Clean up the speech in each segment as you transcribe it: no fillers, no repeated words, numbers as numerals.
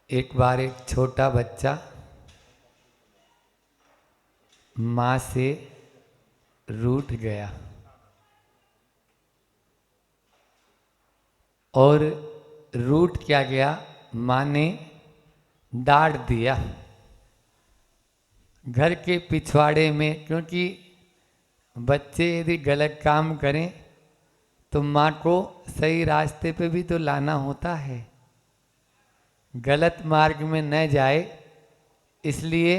एक बार एक छोटा बच्चा माँ से रूठ गया और रूठ क्या गया, माँ ने डांट दिया घर के पिछवाड़े में। क्योंकि बच्चे यदि गलत काम करें तो माँ को सही रास्ते पे भी तो लाना होता है, गलत मार्ग में न जाए, इसलिए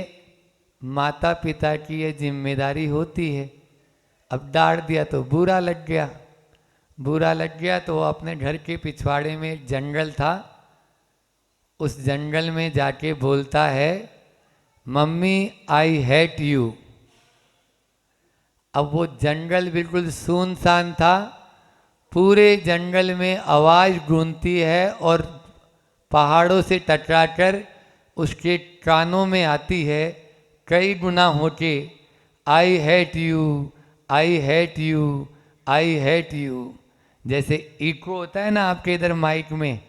माता पिता की ये जिम्मेदारी होती है। अब डांट दिया तो बुरा लग गया, बुरा लग गया तो वो अपने घर के पिछवाड़े में एक जंगल था, उस जंगल में जाके बोलता है, मम्मी आई हेट यू। अब वो जंगल बिल्कुल सुनसान था, पूरे जंगल में आवाज़ गूंजती है और पहाड़ों से टकराकर उसके कानों में आती है कई गुना होके, I hate you, I hate you, I hate you. जैसे इको होता है ना आपके इधर माइक में,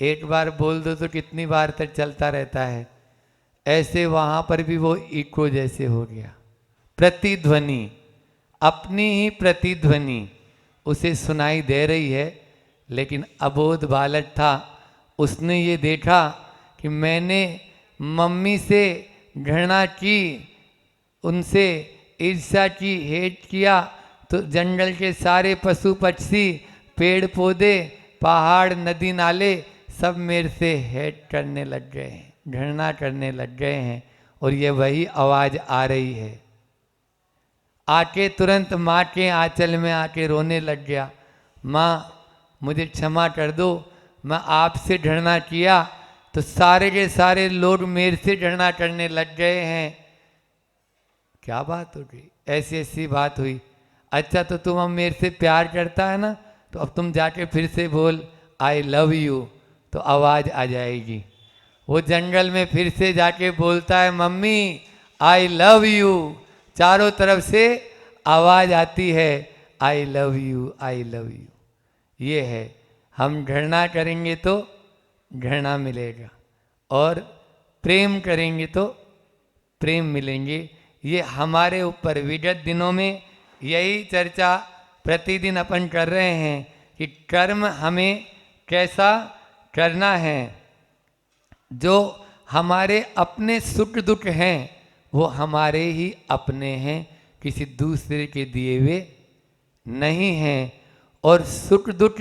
एक बार बोल दो तो कितनी बार तक चलता रहता है, ऐसे वहाँ पर भी वो इको जैसे हो गया। प्रतिध्वनि, अपनी ही प्रतिध्वनि उसे सुनाई दे रही है। लेकिन अबोध बालक था, उसने ये देखा कि मैंने मम्मी से घृणा की, उनसे ईर्ष्या की, हेट किया, तो जंगल के सारे पशु पक्षी, पेड़ पौधे, पहाड़, नदी नाले सब मेरे से हेट करने लग गए हैं, घृणा करने लग गए हैं। और ये वही आवाज़ आ रही है। आके तुरंत माँ के आंचल में आके रोने लग गया, माँ मुझे क्षमा कर दो, मैं आपसे घृणा किया तो सारे के सारे लोग मेरे से घृणा करने लग गए हैं। क्या बात हो गई, ऐसी ऐसी बात हुई। अच्छा तो तुम अब मेरे से प्यार करता है ना, तो अब तुम जाके फिर से बोल आई लव यू, तो आवाज़ आ जाएगी। वो जंगल में फिर से जाके बोलता है, मम्मी आई लव यू, चारों तरफ से आवाज़ आती है I love you, I love you. ये है, हम घृणा करेंगे तो घृणा मिलेगा और प्रेम करेंगे तो प्रेम मिलेंगे। ये हमारे ऊपर, विगत दिनों में यही चर्चा प्रतिदिन अपन कर रहे हैं कि कर्म हमें कैसा करना है। जो हमारे अपने सुख दुख हैं वो हमारे ही अपने हैं, किसी दूसरे के दिए हुए नहीं हैं। और सुख दुख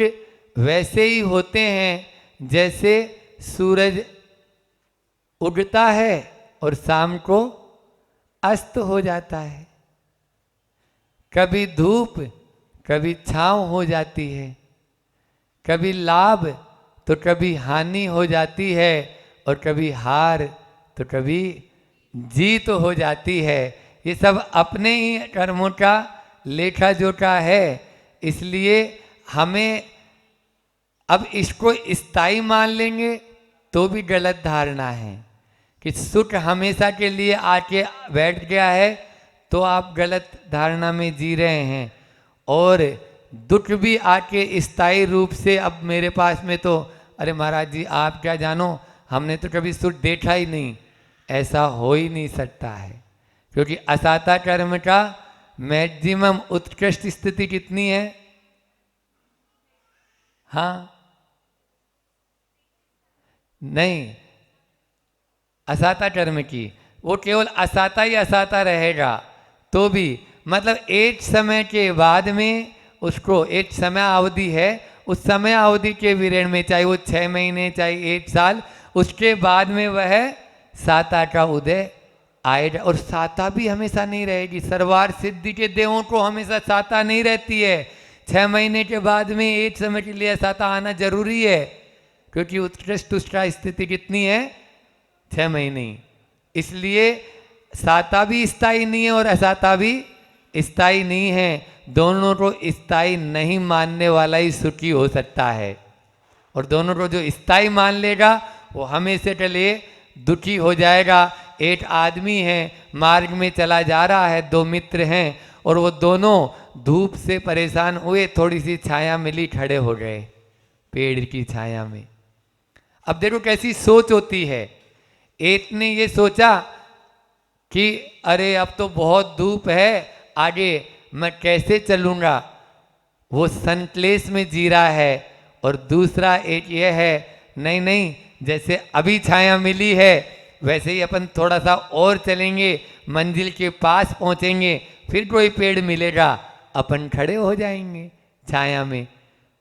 वैसे ही होते हैं जैसे सूरज उगता है और शाम को अस्त हो जाता है, कभी धूप कभी छांव हो जाती है, कभी लाभ तो कभी हानि हो जाती है, और कभी हार तो कभी जीत हो जाती है। ये सब अपने ही कर्मों का लेखा जोखा है। इसलिए हमें अब इसको स्थायी मान लेंगे तो भी गलत धारणा है कि सुख हमेशा के लिए आके बैठ गया है, तो आप गलत धारणा में जी रहे हैं। और दुख भी आके स्थायी रूप से, अब मेरे पास में तो अरे महाराज जी आप क्या जानो, हमने तो कभी सुख देखा ही नहीं, ऐसा हो ही नहीं सकता है। क्योंकि असाता कर्म का मैक्सिमम उत्कृष्ट स्थिति कितनी है? हाँ नहीं, असाता कर्म की वो केवल असाता ही असाता रहेगा, तो भी मतलब एक समय के बाद में उसको, एक समय अवधि है, उस समय अवधि के विरण में, चाहे वो 6 महीने चाहे 1 साल, उसके बाद में वह साता का उदय आएगा। और साता भी हमेशा नहीं रहेगी, सर्वार सिद्धि के देवों को हमेशा साता नहीं रहती है। 6 महीने के बाद में एक समय के लिए साता आना जरूरी है, क्योंकि उत्कृष्ट उसका स्थिति कितनी है? 6 महीने। इसलिए साता भी स्थायी नहीं है और असाता भी स्थायी नहीं है। दोनों को स्थायी नहीं मानने वाला ही सुखी हो सकता है, और दोनों को जो स्थायी मान लेगा वो हमेशा के लिए दुखी हो जाएगा। एक आदमी है, मार्ग में चला जा रहा है, 2 मित्र हैं, और वो दोनों धूप से परेशान हुए, थोड़ी सी छाया मिली, खड़े हो गए पेड़ की छाया में। अब देखो कैसी सोच होती है। एक ने ये सोचा कि अरे अब तो बहुत धूप है, आगे मैं कैसे चलूँगा, वो संक्लेश में जी रहा है। और दूसरा एक ये है, नहीं नहीं, जैसे अभी छाया मिली है वैसे ही अपन थोड़ा सा और चलेंगे, मंजिल के पास पहुंचेंगे, फिर कोई पेड़ मिलेगा, अपन खड़े हो जाएंगे छाया में।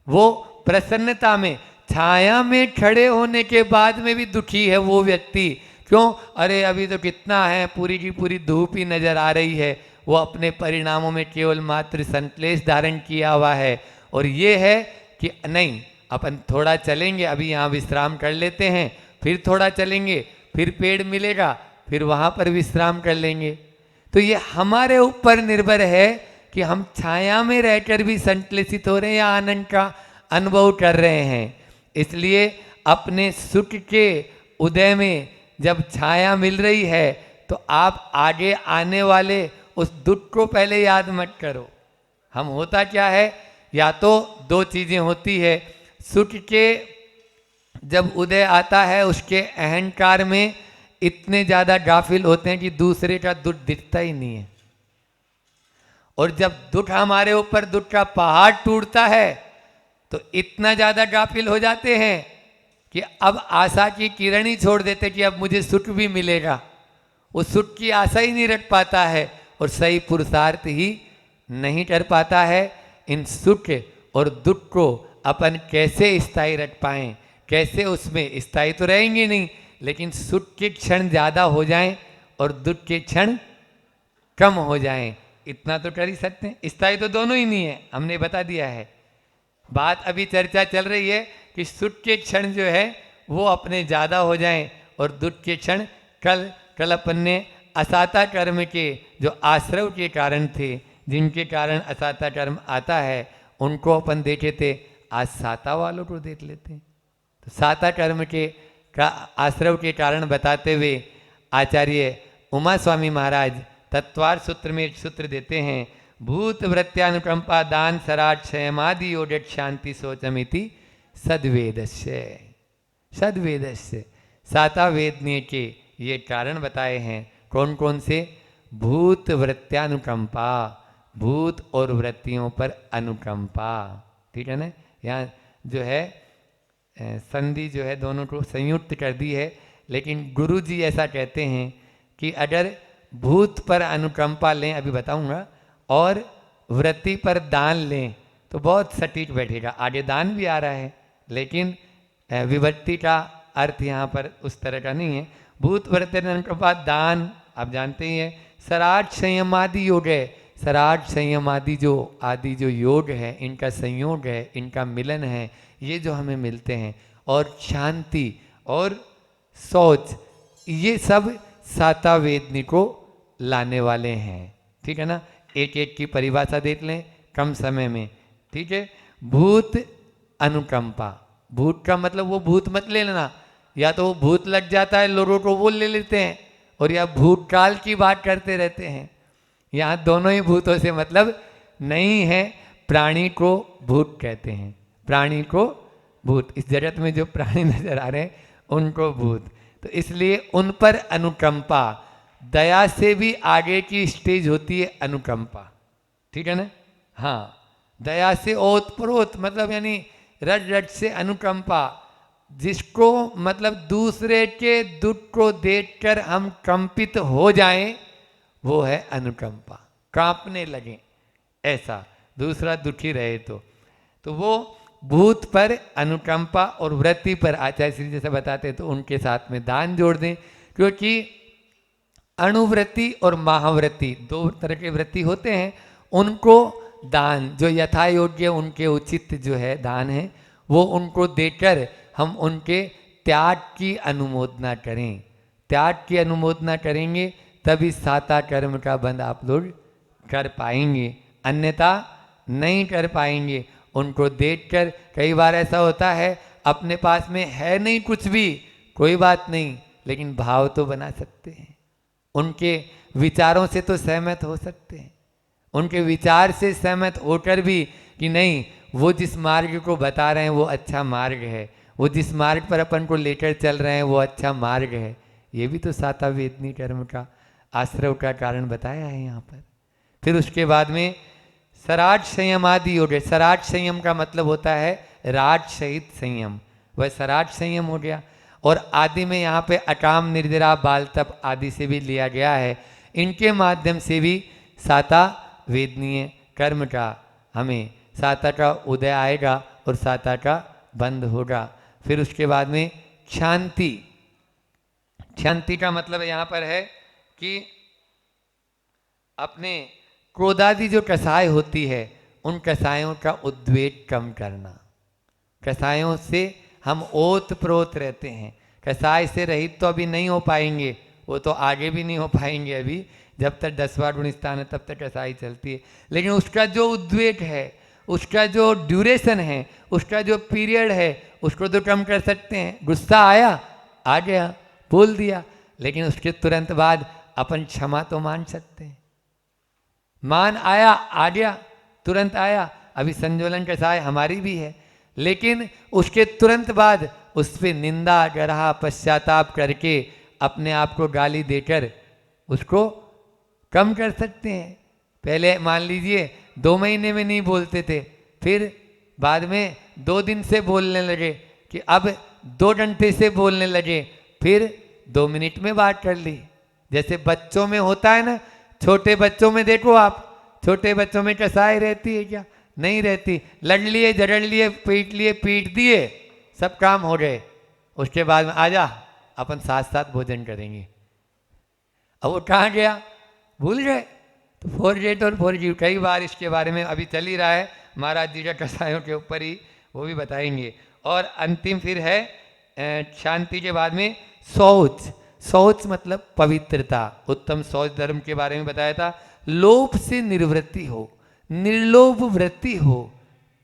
वो प्रसन्नता में, छाया में खड़े होने के बाद में भी दुखी है वो व्यक्ति। क्यों? अरे अभी तो कितना है, पूरी की पूरी धूप ही नजर आ रही है। वो अपने परिणामों में केवल मात्र संक्लेश धारण किया हुआ है। और ये है कि नहीं, अपन थोड़ा चलेंगे, अभी यहाँ विश्राम कर लेते हैं, फिर थोड़ा चलेंगे, फिर पेड़ मिलेगा, फिर वहाँ पर विश्राम कर लेंगे। तो ये हमारे ऊपर निर्भर है कि हम छाया में रहकर भी संक्लेशित हो रहे हैं या आनंद का अनुभव कर रहे हैं। इसलिए अपने सुख के उदय में जब छाया मिल रही है तो आप आगे आने वाले उस दुख को पहले याद मत करो। हम होता क्या है, या तो दो चीज़ें होती है, सुख के जब उदय आता है उसके अहंकार में इतने ज़्यादा गाफिल होते हैं कि दूसरे का दुख दिखता ही नहीं है। और जब दुख हमारे ऊपर, दुख का पहाड़ टूटता है, तो इतना ज़्यादा गाफिल हो जाते हैं कि अब आशा की किरण ही छोड़ देते कि अब मुझे सुख भी मिलेगा। वो सुख की आशा ही नहीं रख पाता है और सही पुरुषार्थ ही नहीं कर पाता है। इन सुख और दुख को अपन कैसे स्थायी रख पाएं, कैसे उसमें स्थायी तो रहेंगे नहीं, लेकिन सुख के क्षण ज़्यादा हो जाएं और दुख के क्षण कम हो जाएं, इतना तो कर ही सकते हैं। स्थायी तो दोनों ही नहीं है, हमने बता दिया है। बात अभी चर्चा चल रही है कि सुख के क्षण जो है वो अपने ज़्यादा हो जाएं और दुख के क्षण कल अपन ने असाता कर्म के जो आश्रव के कारण थे, जिनके कारण असाता कर्म आता है, उनको अपन देखे थे, आज साता वालों को देख लेते हैं। तो साता कर्म के का आश्रव के कारण बताते हुए आचार्य उमा स्वामी महाराज तत्वार सूत्र में एक सूत्र देते हैं, भूत वृत्त्यानुकंपा दान सराट क्षयमादि योडट शांति सोचमिति सद्वेदस्य। सद्वेदस्य साता वेदनीय के ये कारण बताए हैं। कौन कौन से? भूत वृत्त्यानुकंपा, भूत और वृत्तियों पर अनुकंपा। ठीक है ना, यहाँ जो है संधि जो है दोनों को संयुक्त कर दी है, लेकिन गुरु जी ऐसा कहते हैं कि अगर भूत पर अनुकंपा लें, अभी बताऊंगा, और वृत्ति पर दान लें तो बहुत सटीक बैठेगा। आगे दान भी आ रहा है, लेकिन विभक्ति का अर्थ यहाँ पर उस तरह का नहीं है। भूत वृत्ति अनुकंपा दान आप जानते ही हैं। सराट संयमादि योग है, सराट संयमादि जो आदि जो योग है, इनका संयोग है, इनका मिलन है, ये जो हमें मिलते हैं, और शांति और सोच, ये सब साता वेदनी को लाने वाले हैं। ठीक है ना, एक एक की परिभाषा देख लें कम समय में। ठीक है, भूत अनुकंपा, भूत का मतलब वो भूत मत ले लेना, या तो वो भूत लग जाता है लोगों को, वो ले लेते हैं, और या भूतकाल की बात करते रहते हैं। यहाँ दोनों ही भूतों से मतलब नहीं है। प्राणी को भूत कहते हैं, प्राणी को भूत, इस जगत में जो प्राणी नजर आ रहे हैं उनको भूत। तो इसलिए उन पर अनुकंपा, दया से भी आगे की स्टेज होती है अनुकंपा। ठीक है ना, हाँ, दया से ओतप्रोत मतलब यानी रट रट से अनुकंपा, जिसको मतलब दूसरे के दुख को देखकर हम कंपित हो जाएं, वो है अनुकंपा, कांपने लगे ऐसा, दूसरा दुखी रहे तो वो भूत पर अनुकंपा और वृत्ति पर आचार्य श्री जैसे बताते तो उनके साथ में दान जोड़ दें, क्योंकि अणुवृत्ति और महावृत्ति दो तरह के वृत्ति होते हैं। उनको दान जो यथा योग्य उनके उचित जो है दान है, वो उनको देकर हम उनके त्याग की अनुमोदना करें। त्याग की अनुमोदना करेंगे तभी साता कर्म का बंध आप लोग कर पाएंगे, अन्यथा नहीं कर पाएंगे। उनको देखकर कई बार ऐसा होता है अपने पास में है नहीं कुछ भी, कोई बात नहीं, लेकिन भाव तो बना सकते हैं, उनके विचारों से तो सहमत हो सकते हैं, उनके विचार से सहमत होकर भी कि नहीं वो जिस मार्ग को बता रहे हैं वो अच्छा मार्ग है, वो जिस मार्ग पर अपन को लेकर चल रहे हैं वो अच्छा मार्ग है, ये भी तो साता वेदनी कर्म का आश्रव का कारण बताया है यहाँ पर। फिर उसके बाद में सराट संयम आदि हो गए। सराट संयम का मतलब होता है राट सहित संयम, वह सराट संयम हो गया। और आदि में यहाँ पे अकाम निर्जरा बाल तप आदि से भी लिया गया है। इनके माध्यम से भी साता वेदनीय कर्म का हमें साता का उदय आएगा और साता का बंद होगा। फिर उसके बाद में शांति। शांति का मतलब यहाँ पर है कि अपने क्रोधादि जो कसाय होती है उन कसायों का उद्वेग कम करना। कसायों से हम ओत प्रोत रहते हैं, कसाय से रहित तो अभी नहीं हो पाएंगे, वो तो आगे भी नहीं हो पाएंगे अभी, जब तक 10वां गुणस्थान है तब तक कसाई चलती है। लेकिन उसका जो उद्वेग है, उसका जो ड्यूरेशन है, उसका जो पीरियड है, उसको तो कम कर सकते हैं। गुस्सा आया, आ गया, बोल दिया, लेकिन उसके तुरंत बाद अपन क्षमा तो मान सकते हैं। मान आया, आ गया, तुरंत आया, अभी संजोलन कसाय हमारी भी है, लेकिन उसके तुरंत बाद उस पर निंदा गरहा पश्चाताप करके अपने आप को गाली देकर उसको कम कर सकते हैं। पहले मान लीजिए 2 महीने में नहीं बोलते थे, फिर बाद में 2 दिन से बोलने लगे, कि अब 2 घंटे से बोलने लगे, फिर 2 मिनट में बात कर ली। जैसे बच्चों में होता है ना, छोटे बच्चों में देखो आप, छोटे बच्चों में कसाई रहती है क्या? नहीं रहती। लड़ लिए, झगड़ लिए, पीट दिए, सब काम हो गए। उसके बाद में आजा अपन साथ साथ भोजन करेंगे। अब वो कहाँ गया, भूल गए। तो 4G और 4G कई बार इसके बारे में अभी चल ही रहा है, महाराज जी का कसायों के ऊपर ही वो भी बताएंगे। और अंतिम फिर है शांति के बाद में शौच। शौच मतलब पवित्रता। उत्तम शौच धर्म के बारे में बताया था। लोभ से निर्वृत्ति हो, निर्लोभ वृत्ति हो,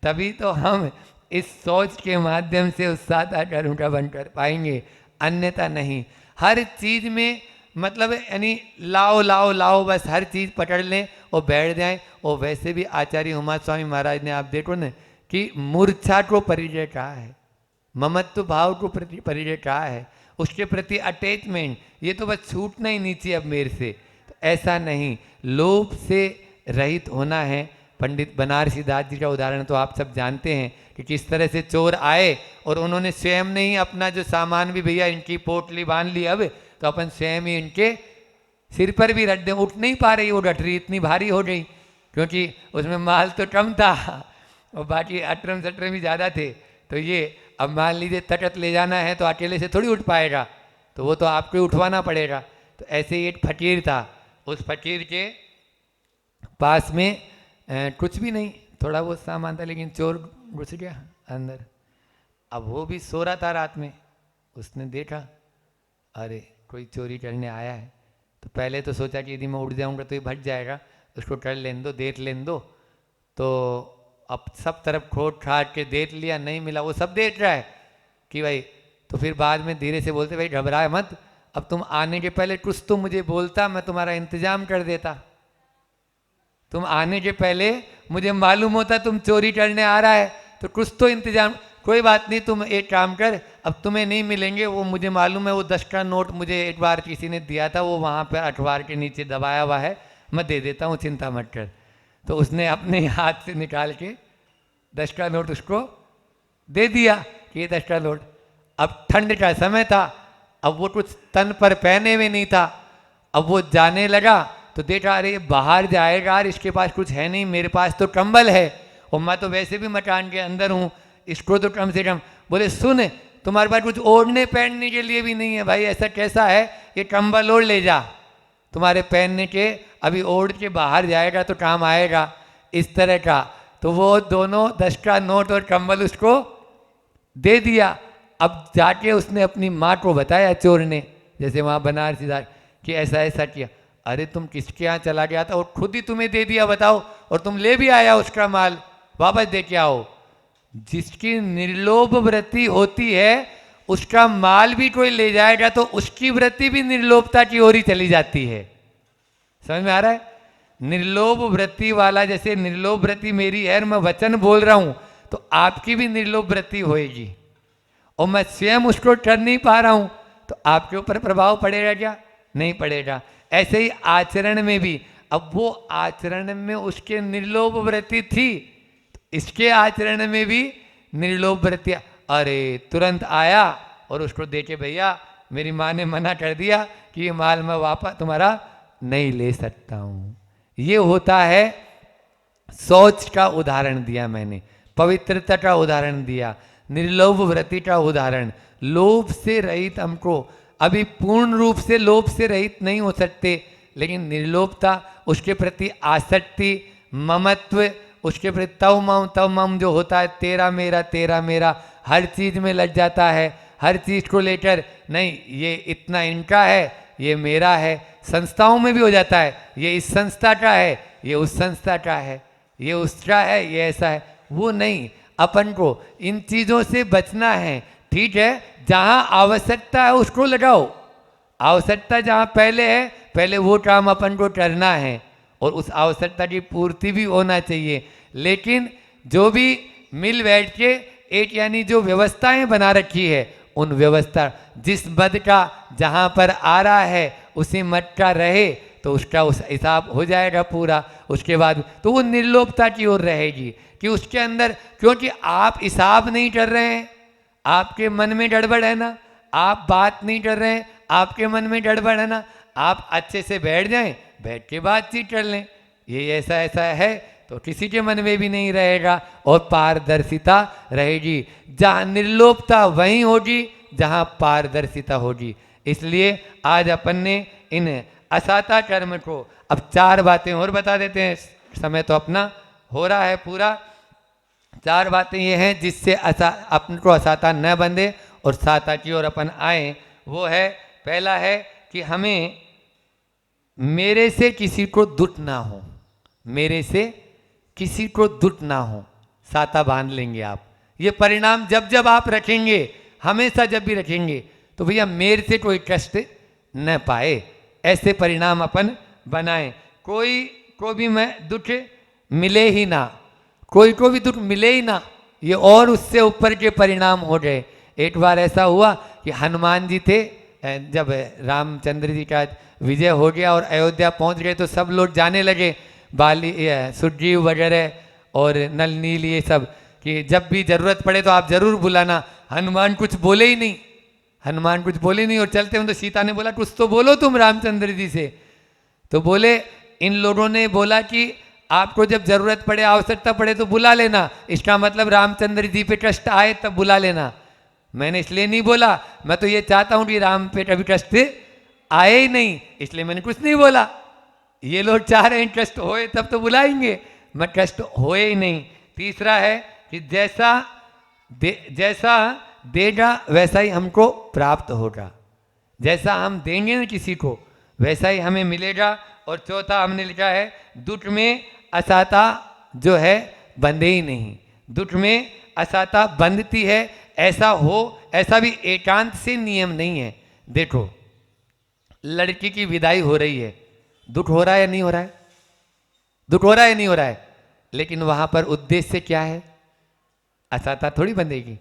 तभी तो हम इस सोच के माध्यम से उस साता कर्म का बन कर पाएंगे, अन्यथा नहीं। हर चीज में मतलब यानी लाओ लाओ लाओ, बस हर चीज पकड़ लें और बैठ जाएं। और वैसे भी आचार्य उमा स्वामी महाराज ने, आप देखो ना, कि मूर्छा को परिचय कहा है, ममत्व भाव को परिचय कहा है, उसके प्रति अटैचमेंट, ये तो बस छूटना ही नीचे अब मेरे से। तो ऐसा नहीं, लोभ से रहित होना है। पंडित बनारसी दास जी का उदाहरण तो आप सब जानते हैं कि किस तरह से चोर आए और उन्होंने स्वयं ने ही अपना जो सामान भी, भैया इनकी पोटली बांध ली, अब तो अपन स्वयं ही इनके सिर पर भी रख दें। उठ नहीं पा रही वो गठरी, इतनी भारी हो गई, क्योंकि उसमें माल तो कम था और बाकी अटरम सटरम भी ज़्यादा थे। तो ये अब मान लीजिए तटत ले जाना है तो अकेले से थोड़ी उठ पाएगा, तो वो तो आपको ही उठवाना पड़ेगा। तो ऐसे ही एक फकीर था, उस फकीर के पास में कुछ भी नहीं, थोड़ा बहुत सामान था, लेकिन चोर घुस गया अंदर। अब वो भी सो रहा था रात में, उसने देखा अरे कोई चोरी करने आया है। तो पहले तो सोचा कि यदि मैं उठ जाऊंगा तो ये भट जाएगा, उसको कर लेने दो, देख लेने दो। तो अब सब तरफ खोट खाट के देख लिया, नहीं मिला, वो सब देख रहा है कि भाई। तो फिर बाद में धीरे से बोलते, भाई घबराए मत, अब तुम आने के पहले कुछ तो मुझे बोलता, मैं तुम्हारा इंतजाम कर देता। तुम आने के पहले मुझे मालूम होता तुम चोरी करने आ रहा है, तो कुछ तो इंतजाम। कोई बात नहीं, तुम एक काम कर, अब तुम्हें नहीं मिलेंगे, वो मुझे मालूम है, वो 10 का नोट मुझे एक बार किसी ने दिया था, वो वहाँ पर अखबार के नीचे दबाया हुआ है, मैं दे देता हूँ, चिंता मत कर। तो उसने अपने हाथ से निकाल के 10 का नोट उसको दे दिया कि ये 10 का नोट। अब ठंड का समय था, अब वो कुछ तन पर पहने हुए नहीं था। अब वो जाने लगा तो देखा अरे बाहर जाएगा यार, इसके पास कुछ है नहीं, मेरे पास तो कंबल है और मैं तो वैसे भी मकान के अंदर हूँ, इसको तो कम से कम। बोले सुन, तुम्हारे पास कुछ ओढ़ने पहनने के लिए भी नहीं है भाई, ऐसा कैसा है, ये कंबल ओढ़ ले जा, तुम्हारे पहनने के, अभी ओढ़ के बाहर जाएगा तो काम आएगा, इस तरह का। तो वो दोनों 10 का नोट और कंबल उसको दे दिया। अब जाके उसने अपनी माँ को बताया, चोर ने, जैसे वहाँ बनारसी दास, कि ऐसा ऐसा किया। अरे तुम किसके यहाँ चला गया था और खुद ही तुम्हें दे दिया, बताओ, और तुम ले भी आया उसका माल, वापस दे के आओ। जिसकी निर्लोभ वृत्ति होती है उसका माल भी कोई ले जाएगा तो उसकी वृत्ति भी निर्लोभता की ओर ही चली जाती है। समझ में आ रहा है? निर्लोभ वृत्ति वाला, जैसे निर्लोभ वृत्ति मेरी है, मैं वचन बोल रहा हूं तो आपकी भी निर्लोभ वृत्ति होएगी। और मैं स्वयं उसको कर नहीं पा रहा हूं, तो आपके ऊपर प्रभाव पड़ेगा क्या? नहीं पड़ेगा। ऐसे ही आचरण में भी, अब वो आचरण में उसके निर्लोभ वृत्ति थी, तो इसके आचरण में भी निर्लोभ वृत्ति, अरे तुरंत आया और उसको देखे, भैया मेरी माँ ने मना कर दिया कि ये माल मैं वापस तुम्हारा नहीं ले सकता हूं। ये होता है, शौच का उदाहरण दिया मैंने, पवित्रता का उदाहरण दिया, निर्लोभ वृत्ति का उदाहरण। लोभ से रहित हमको, अभी पूर्ण रूप से लोभ से रहित नहीं हो सकते, लेकिन निर्लोभता, उसके प्रति आसक्ति, ममत्व, उसके प्रति तव मम जो होता है, तेरा मेरा, हर चीज में लग जाता है, हर चीज को लेकर, नहीं ये इतना इनका है, ये मेरा है। संस्थाओं में भी हो जाता है, ये इस संस्था का है, ये उस संस्था का है, ये उसका है, ये ऐसा है। वो नहीं, अपन को इन चीजों से बचना है। ठीक है, जहां आवश्यकता है उसको लगाओ, आवश्यकता जहां पहले है, पहले वो काम अपन को करना है और उस आवश्यकता की पूर्ति भी होना चाहिए। लेकिन जो भी मिल बैठ के एक, यानी जो व्यवस्थाएं बना रखी है, उन व्यवस्था, जिस मद का जहां पर आ रहा है उसी मद का रहे, तो उसका उस हिसाब हो जाएगा पूरा। उसके बाद तो वो निर्लोभता की ओर रहेगी कि उसके अंदर, क्योंकि आप हिसाब नहीं कर रहे हैं, आपके मन में गड़बड़ है ना, आप बात नहीं कर रहे हैं, आपके मन में गड़बड़ है ना, आप अच्छे से बैठ जाएं, बैठ के बातचीत कर लें, ये ऐसा ऐसा है, तो किसी के मन में भी नहीं रहेगा और पारदर्शिता रहेगी। जहाँ निर्लोभता वहीं होगी जहाँ पारदर्शिता होगी। इसलिए आज अपन ने इन असाता कर्म को, अब 4 बातें और बता देते हैं, समय तो अपना हो रहा है पूरा। 4 बातें ये हैं जिससे अपन को असाता न बंधे और साता की ओर अपन आए। वो है, पहला है कि हमें मेरे से किसी को दुख ना हो, मेरे से किसी को दुख ना हो, साता बांध लेंगे आप। ये परिणाम जब जब आप रखेंगे, हमेशा जब भी रखेंगे, तो भैया मेरे से कोई कष्ट न पाए, ऐसे परिणाम अपन बनाएं। कोई को भी मैं दुख मिले ही ना, कोई को भी दुख मिले ही ना, ये और उससे ऊपर के परिणाम हो गए। एक बार ऐसा हुआ कि हनुमान जी थे, जब रामचंद्र जी का विजय हो गया और अयोध्या पहुंच गए, तो सब लोग जाने लगे, बाली सुग्रीव वगैरह और नल नील ये सब, कि जब भी जरूरत पड़े तो आप जरूर बुलाना। हनुमान कुछ बोले ही नहीं, हनुमान कुछ बोले नहीं, और चलते हैं तो सीता ने बोला कुछ तो बोलो तुम रामचंद्र जी से। तो बोले, इन लोगों ने बोला कि आपको जब जरूरत पड़े, आवश्यकता पड़े तो बुला लेना, इसका मतलब रामचंद्र जी पे कष्ट आए तब बुला लेना। मैंने इसलिए नहीं बोला, मैं तो ये चाहता हूँ कि राम पे कभी कष्ट आए ही नहीं, इसलिए मैंने कुछ नहीं बोला। ये लोग चाह रहे हैं कष्ट होए तब तो बुलाएंगे, मैं कष्ट होए ही नहीं। तीसरा है कि जैसा देगा वैसा ही हमको प्राप्त होगा, जैसा हम देंगे ना किसी को वैसा ही हमें मिलेगा। और चौथा हमने लिखा है, दुख में असाता जो है बंधे ही नहीं, दुख में असाता बंधती है, ऐसा हो, ऐसा भी एकांत से नियम नहीं है। देखो लड़की की विदाई हो रही है, दुख हो रहा है या नहीं हो रहा है? दुख हो रहा है या नहीं हो रहा है? लेकिन वहां पर उद्देश्य क्या है? असाता थोड़ी बंधेगी।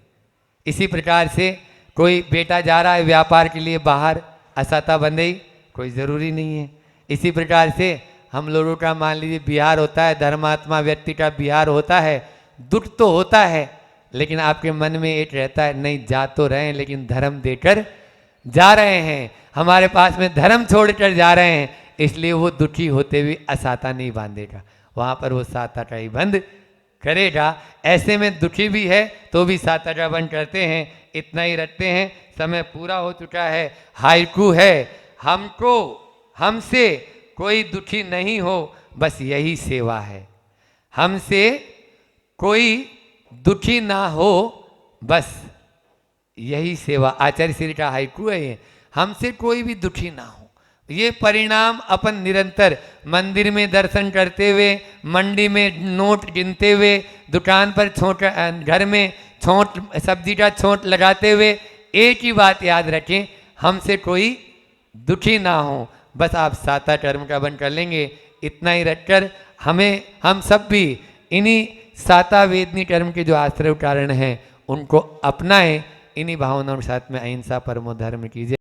इसी प्रकार से कोई बेटा जा रहा है व्यापार के लिए बाहर, असाता बंधेगी? कोई ज़रूरी नहीं है। इसी प्रकार से हम लोगों का मान लीजिए बिहार होता है, धर्मात्मा व्यक्ति का बिहार होता है, दुख तो होता है, लेकिन आपके मन में एक रहता है, नहीं जा तो रहे हैं लेकिन धर्म देकर जा रहे हैं, हमारे पास में धर्म छोड़कर जा रहे हैं, इसलिए वो दुखी होते हुए असाता नहीं बांधेगा, वहाँ पर वो साता का ही बंद करेगा। ऐसे में दुखी भी है तो भी साता का बंद करते हैं। इतना ही रखते हैं, समय पूरा हो चुका है। हाइकू है, हमको हमसे कोई दुखी नहीं हो, बस यही सेवा है। हमसे कोई दुखी ना हो, बस यही सेवा। आचार्य श्री का हाइकू है ये, हमसे कोई भी दुखी ना हो। ये परिणाम अपन निरंतर मंदिर में दर्शन करते हुए, मंडी में नोट गिनते हुए, दुकान पर छोट, घर में छोट सब्जी का छोट लगाते हुए एक ही बात याद रखें, हमसे कोई दुखी ना हो, बस आप साता कर्म का बंद कर लेंगे। इतना ही रखकर हम सब भी इन्हीं साता वेदनी कर्म के जो आश्रय कारण हैं उनको अपनाएं। इन्हीं भावनाओं के साथ में अहिंसा परमो धर्म कीजिए।